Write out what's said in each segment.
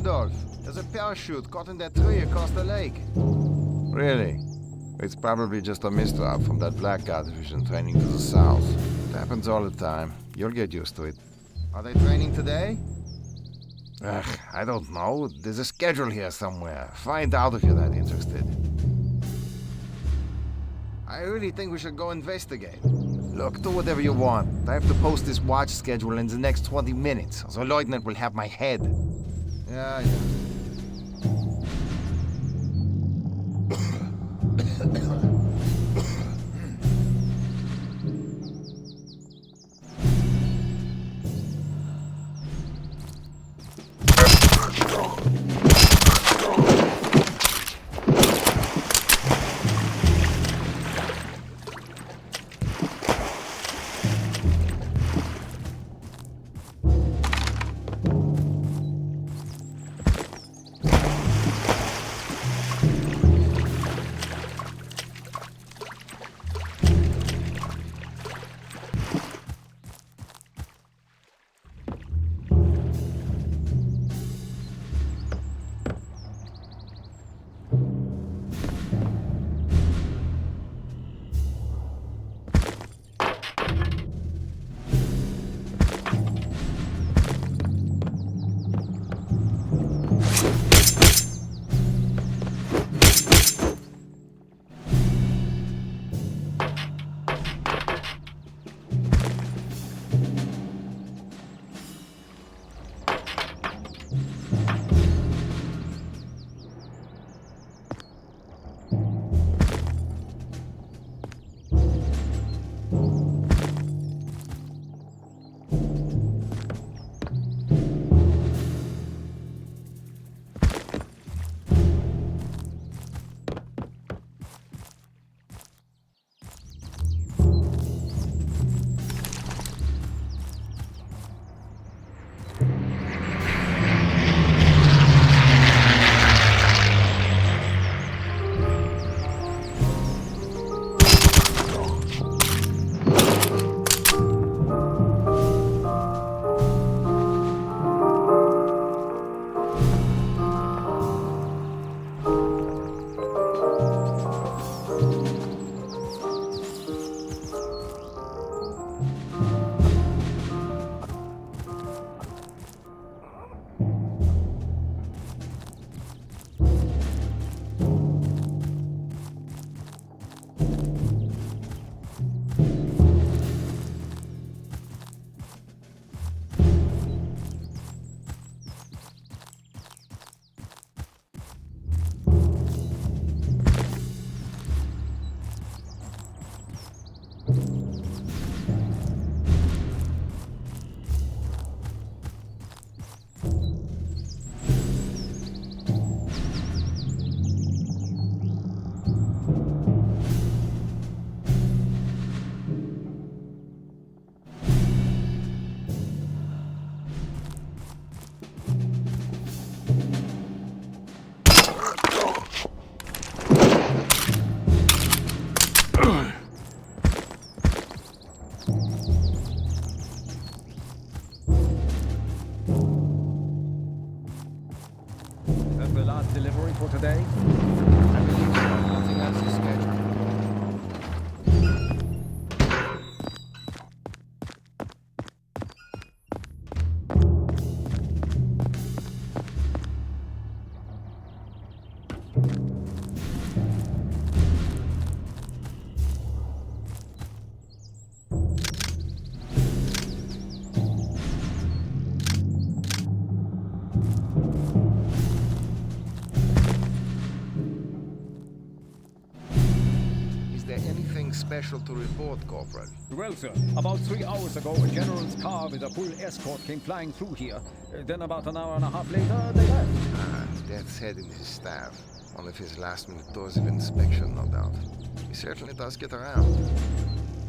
Rudolph. There's a parachute caught in that tree across the lake. Really? It's probably just a misdrop from that Blackguard division training to the south. It happens all the time. You'll get used to it. Are they training today? Ugh, I don't know. There's a schedule here somewhere. Find out if you're that interested. I really think we should go investigate. Look, do whatever you want. I have to post this watch schedule in the next 20 minutes, so Lieutenant will have my head. Yeah. Delivery for today? I believe so. Nothing else is scheduled. Anything special to report, Corporal? Well, sir, about 3 hours ago, a general's car with a full escort came flying through here. Then about an hour and a half later, they left. Death's head in his staff. One of his last-minute tours of inspection, no doubt. He certainly does get around.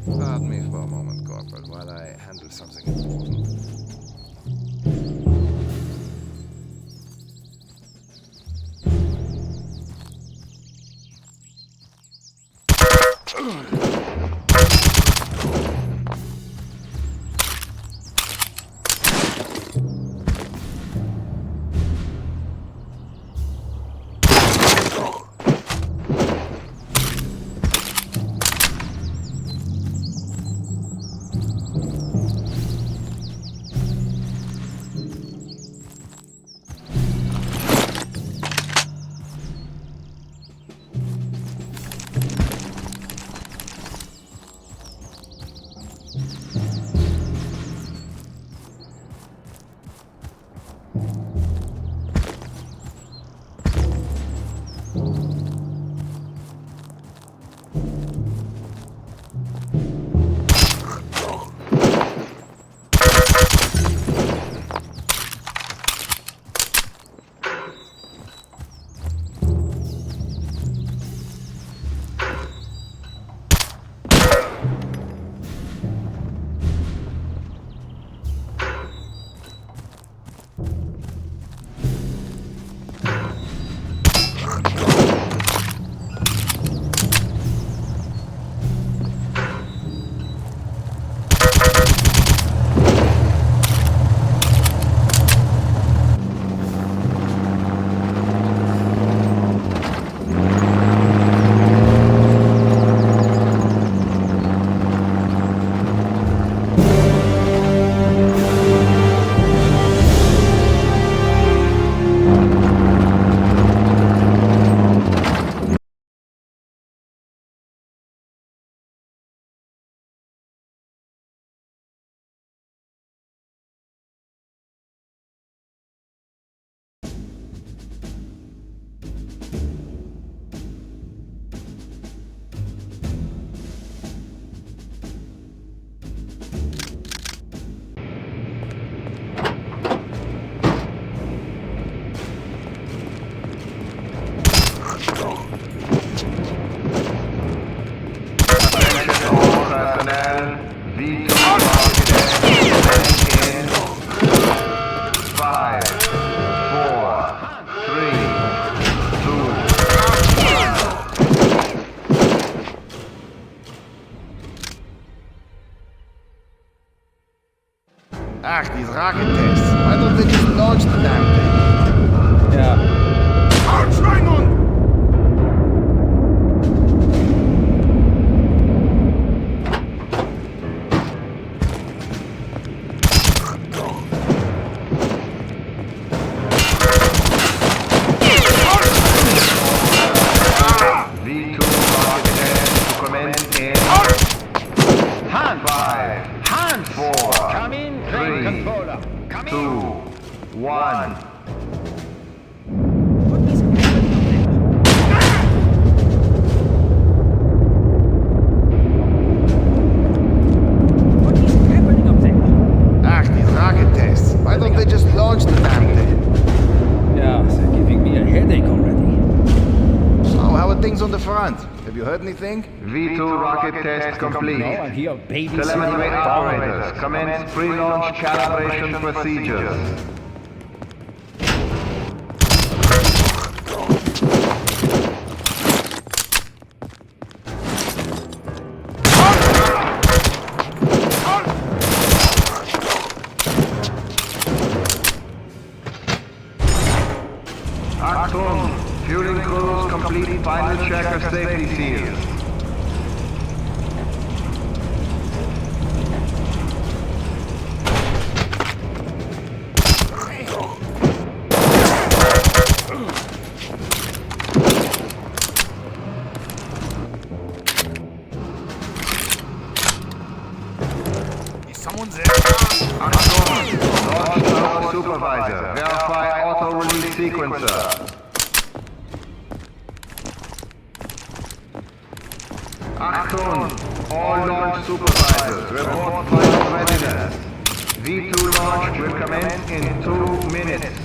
Pardon me for a moment, Corporal, while I handle something important. Attention all personnel. V2 rocket test in 5, 4, 3, 2, 1. Ach, these rocket tests. Why don't they just launch the damn thing? Yeah. V2 rocket test to commence in Hand! 5, Hand! 4, Come in, train 3, controller. Come 2, in! 1. What is happening up there? What is happening up there? Ach, these rocket tests. Why don't they just launch the damn thing? Yeah, they're giving me a headache already. So, how are things on the front? Have you heard anything? V2 rocket test complete. No, I'm here babysitting Telemetry a dog. operators, commence pre-launch calibration procedures. Achtung! Fueling crews complete final check of safety seals. Is someone there? Achtung! Launch tower supervisor. Verify auto-release sequencer. Achtung! All launch supervisors, report final readiness. V2 launch will commence in 2 minutes.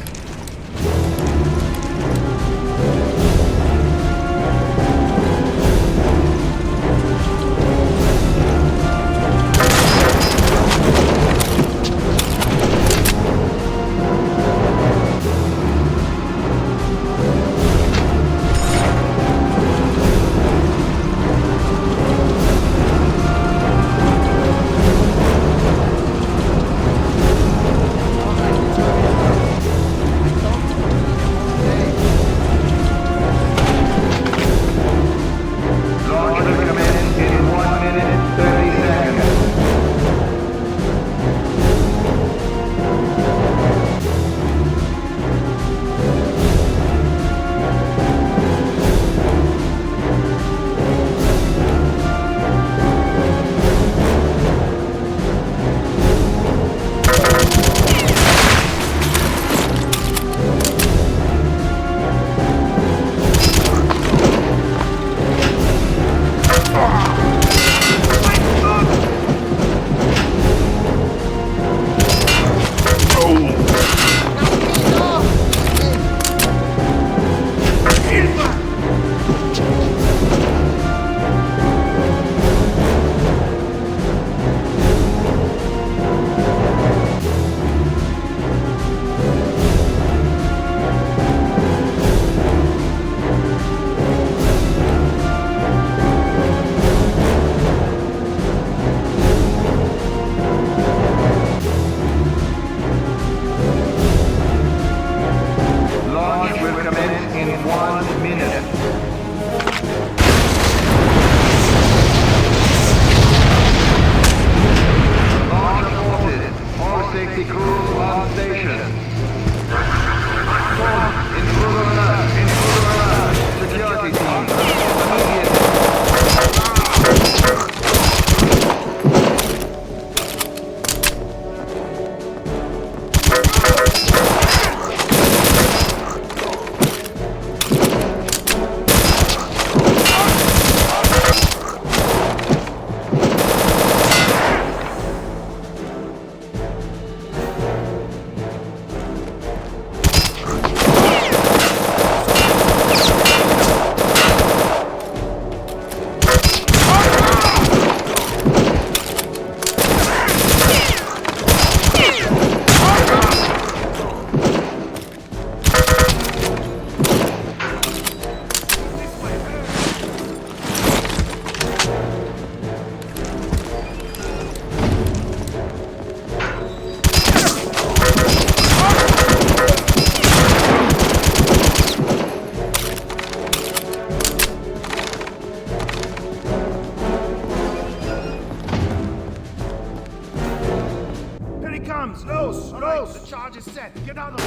guns! Close! Close! The charge is set. Get out of it!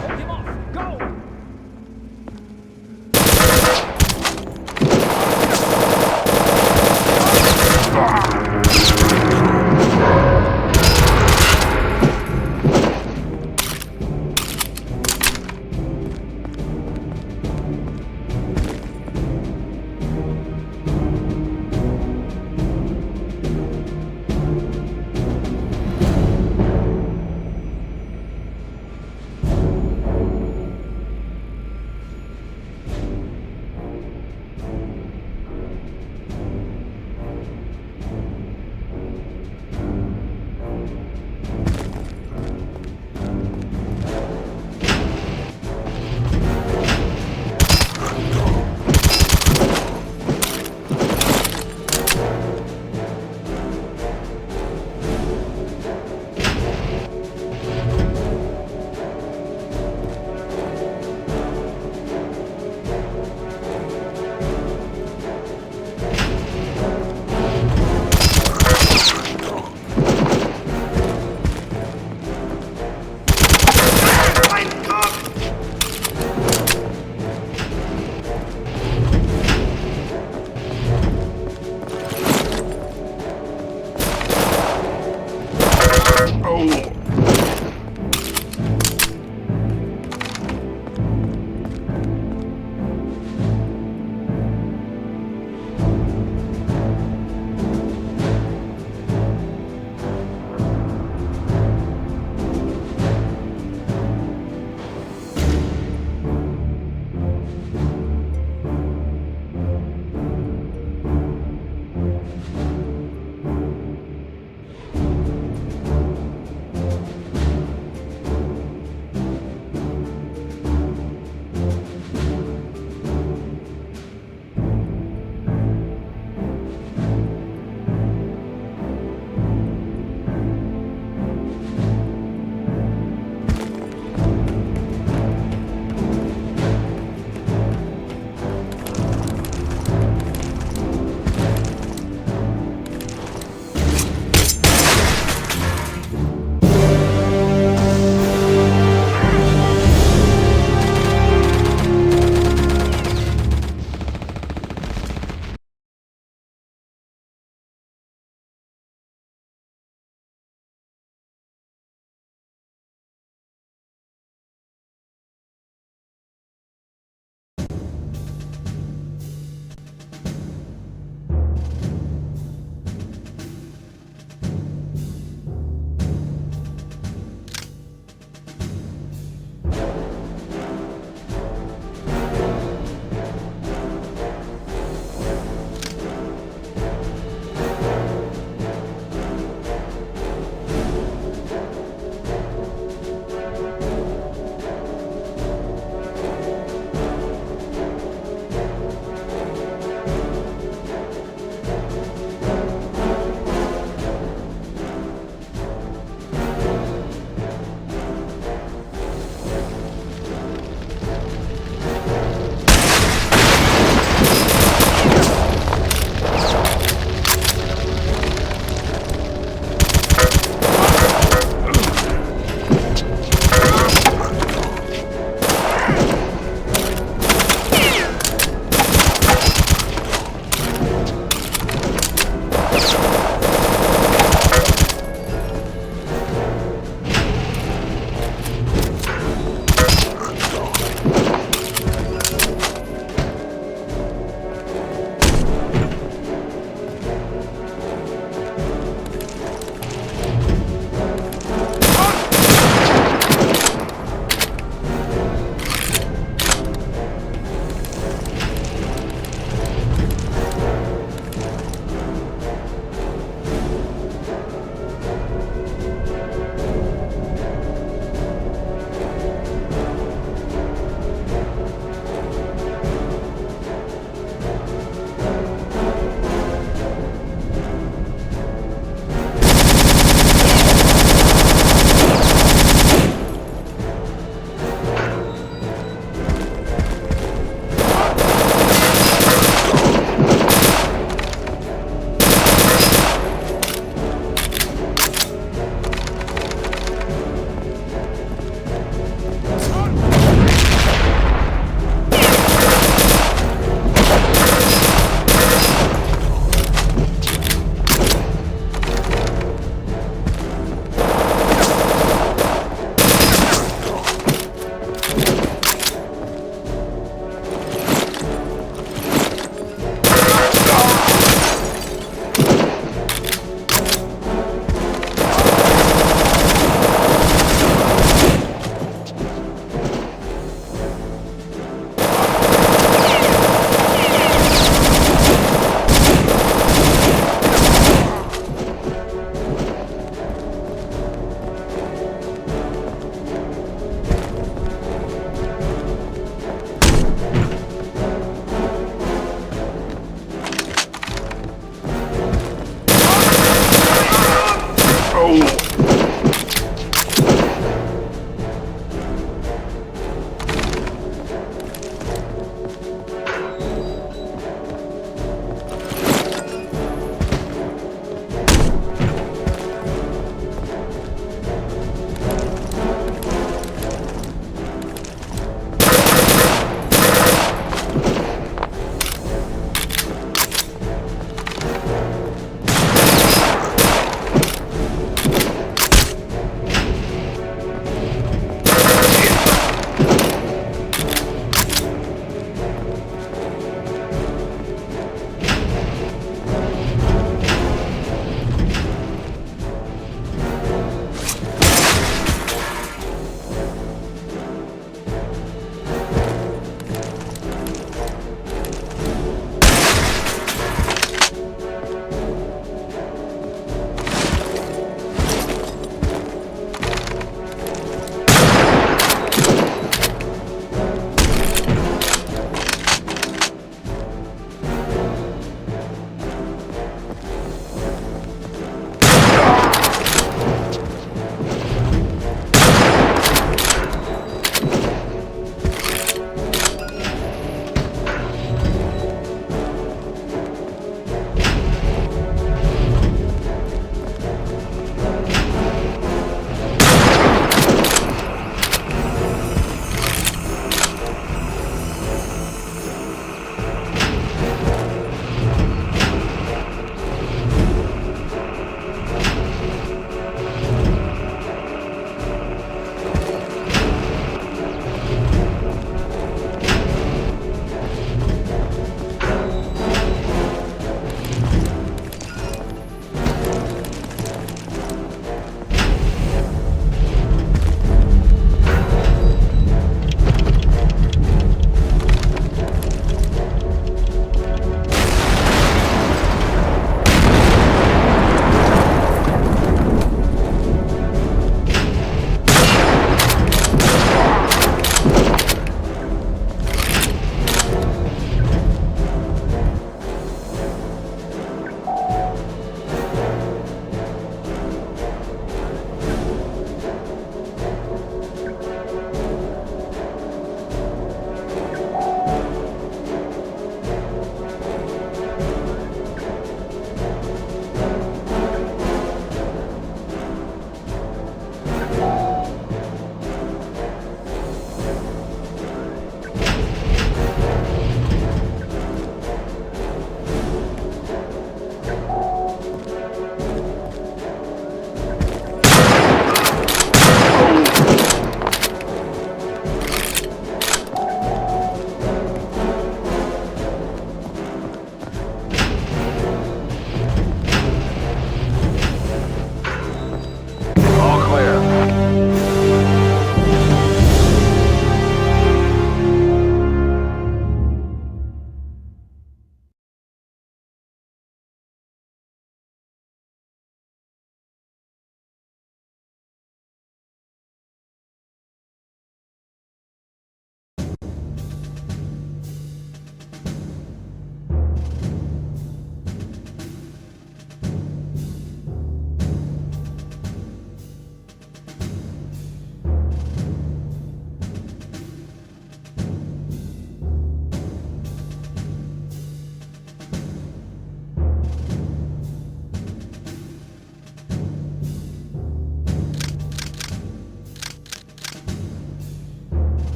Hold him off! Go!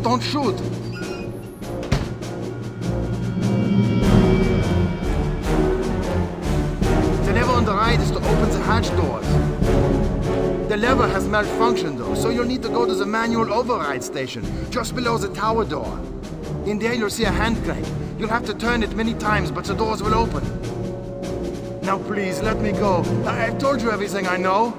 don't shoot. The lever on the right is to open the hatch doors. The lever has malfunctioned though, so you'll need to go to the manual override station, just below the tower door. In there you'll see a hand crank. You'll have to turn it many times, but the doors will open. Now please, let me go. I've told you everything I know.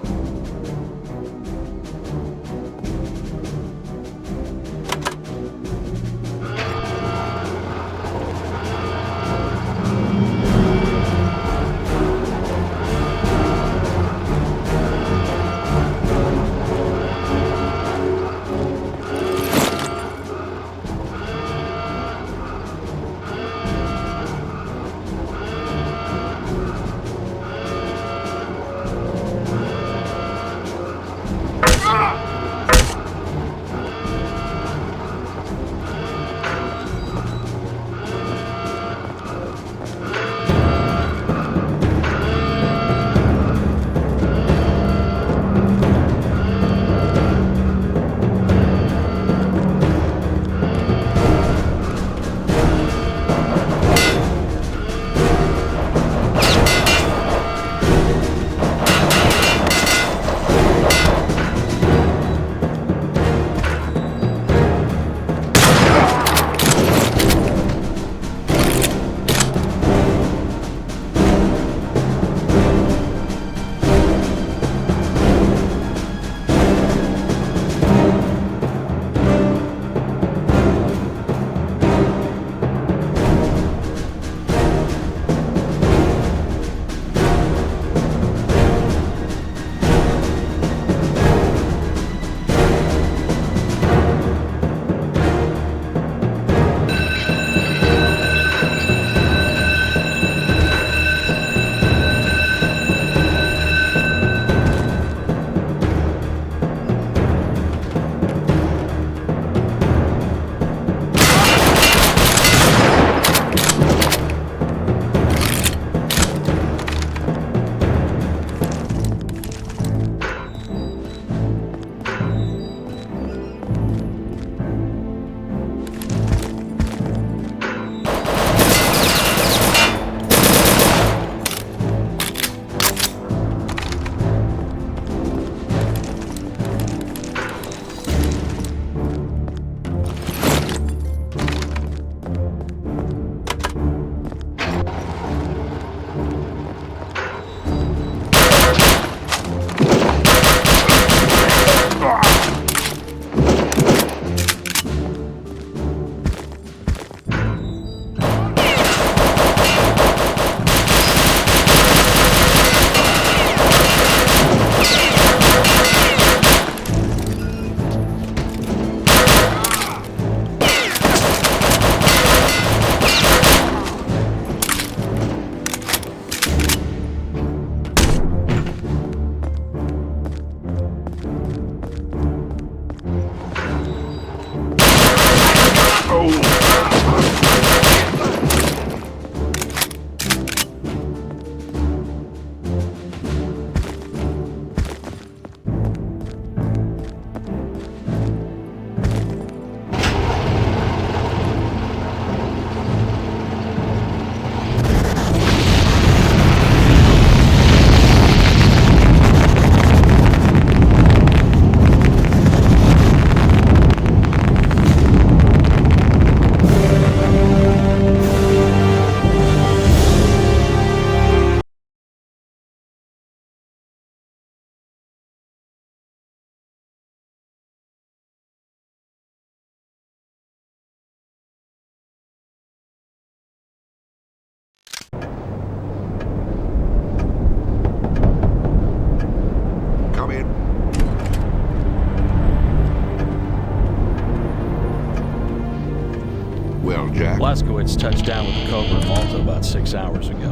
Blazkowicz touched down with the Cobra in Malta about 6 hours ago.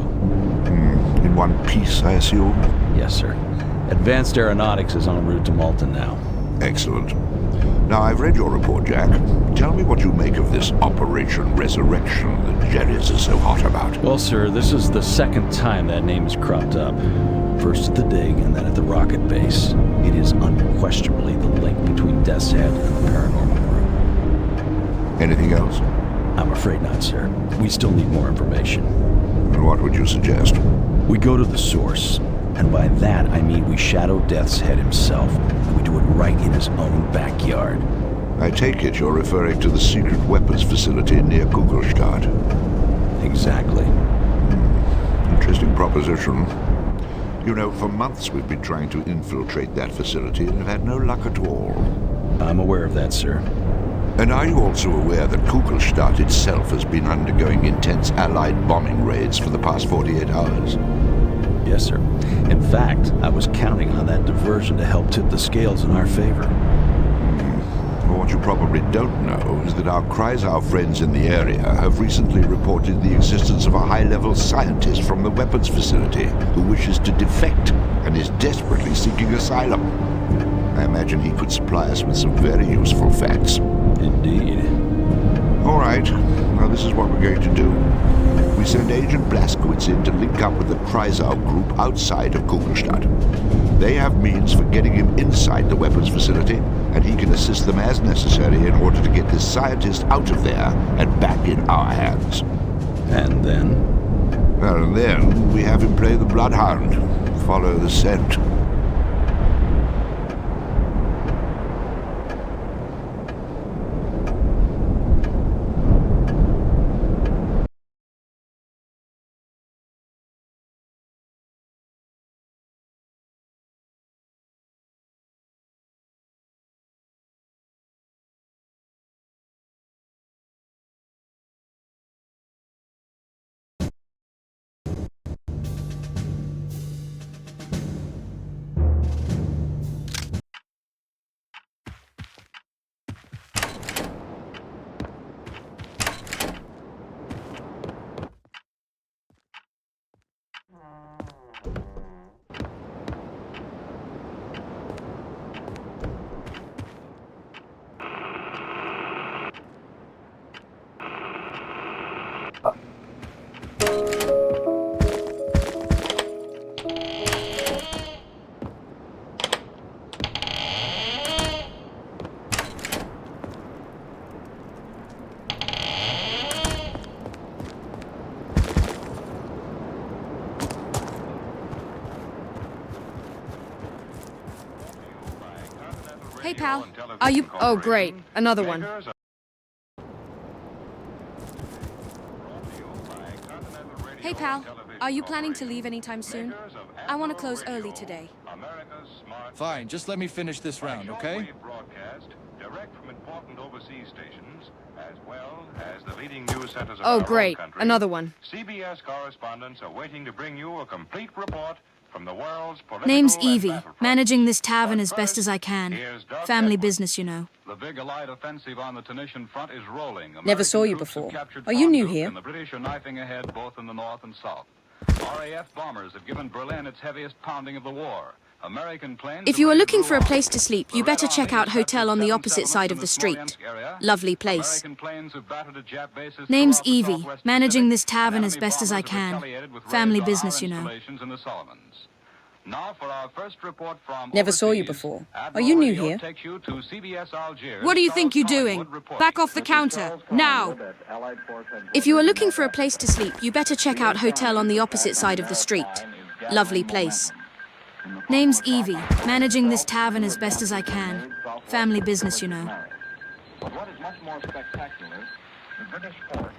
In one piece, I assume? Yes, sir. Advanced Aeronautics is en route to Malta now. Excellent. Now, I've read your report, Jack. Tell me what you make of this Operation Resurrection that Jerry's is so hot about. Well, sir, this is the second time that name has cropped up. First at the dig, and then at the rocket base. It is unquestionably the link between Death's Head and the paranormal group. Anything else? I'm afraid not, sir. We still need more information. And what would you suggest? We go to the source, and by that I mean we shadow Death's head himself, and we do it right in his own backyard. I take it you're referring to the secret weapons facility near Kugelstadt. Exactly. Interesting proposition. You know, for months we've been trying to infiltrate that facility and have had no luck at all. I'm aware of that, sir. And are you also aware that Kugelstadt itself has been undergoing intense Allied bombing raids for the past 48 hours? Yes, sir. In fact, I was counting on that diversion to help tip the scales in our favor. Well, what you probably don't know is that our Kreisau friends in the area have recently reported the existence of a high-level scientist from the weapons facility who wishes to defect and is desperately seeking asylum. I imagine he could supply us with some very useful facts. Indeed. All right, now this is what we're going to do. We send Agent Blazkowicz in to link up with the Kreisau group outside of Kugelstadt. They have means for getting him inside the weapons facility, and he can assist them as necessary in order to get this scientist out of there and back in our hands. And then? Well, and then we have him play the bloodhound, follow the scent. Hey, pal. Are you... Oh, great. Another one. Hey, pal. Are you planning to leave anytime soon? I want to close early today. Fine, just let me finish this round, okay? Oh, great. Another one. CBS correspondents are waiting to bring you a complete report from the world's political Name's and Evie. battlefront. Managing this tavern as best as I can. Family business, you know. The big Allied offensive on the Tunisian front is rolling. Never saw you before. Are you new here? And the British are knifing ahead both in the north and south. RAF bombers have given Berlin its heaviest pounding of the war. American planes... If you are looking for a place to sleep, you better check out Hotel on the opposite side of the street. Lovely place. Name's Evie. Managing this tavern as best as I can. Family business, you know. Now for our first report from Never saw you before. Are you new here? What do you think you're doing? Back off the counter, now! If you are looking for a place to sleep, you better check out Hotel on the opposite side of the street. Lovely place. Name's Evie. Managing this tavern as best as I can. Family business, you know. But what is much more spectacular, the British fort.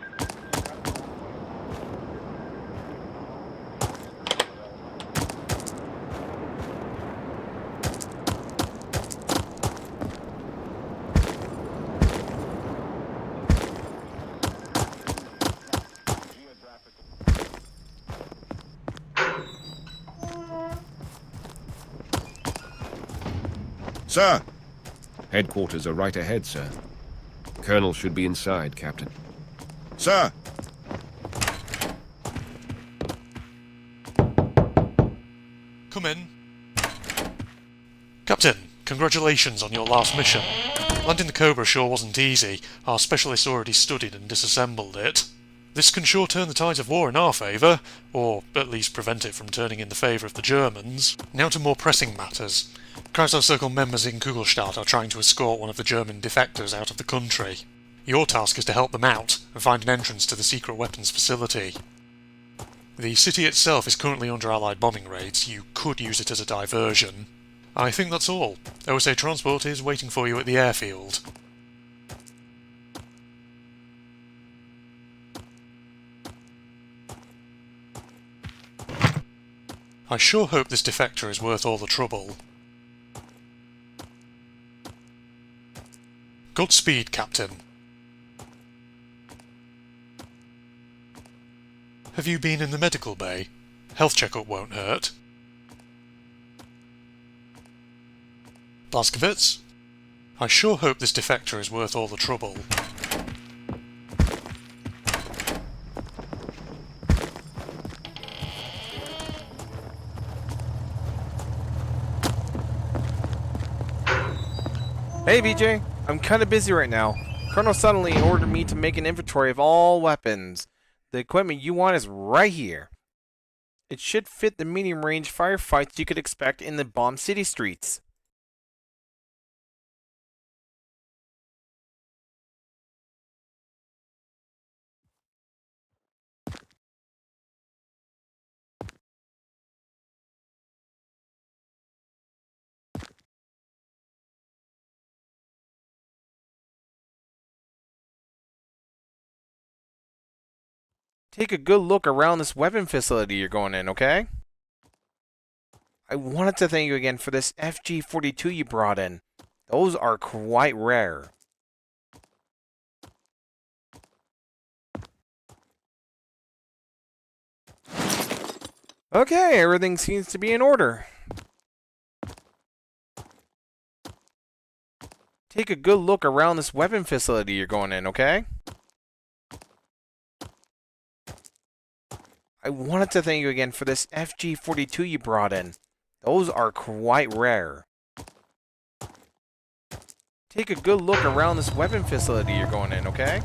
Sir! Headquarters are right ahead, sir. Colonel should be inside, Captain. Sir! Come in. Captain, congratulations on your last mission. Landing the Cobra sure wasn't easy. Our specialists already studied and disassembled it. This can sure turn the tides of war in our favour, or at least prevent it from turning in the favour of the Germans. Now to more pressing matters. Kreisau Circle members in Kugelstadt are trying to escort one of the German defectors out of the country. Your task is to help them out and find an entrance to the secret weapons facility. The city itself is currently under Allied bombing raids. You could use it as a diversion. I think that's all. OSA transport is waiting for you at the airfield. I sure hope this defector is worth all the trouble. Godspeed, Captain. Have you been in the medical bay? Health checkup won't hurt. Blazkowicz? I sure hope this defector is worth all the trouble. Hey VJ, I'm kinda busy right now. Colonel suddenly ordered me to make an inventory of all weapons. The equipment you want is right here. It should fit the medium-range firefights you could expect in the bomb city streets. Take a good look around this weapon facility you're going in, okay? I wanted to thank you again for this FG-42 you brought in. Those are quite rare. Okay, everything seems to be in order. Take a good look around this weapon facility you're going in, okay? I wanted to thank you again for this FG-42 you brought in. Those are quite rare. Take a good look around this weapon facility you're going in, okay?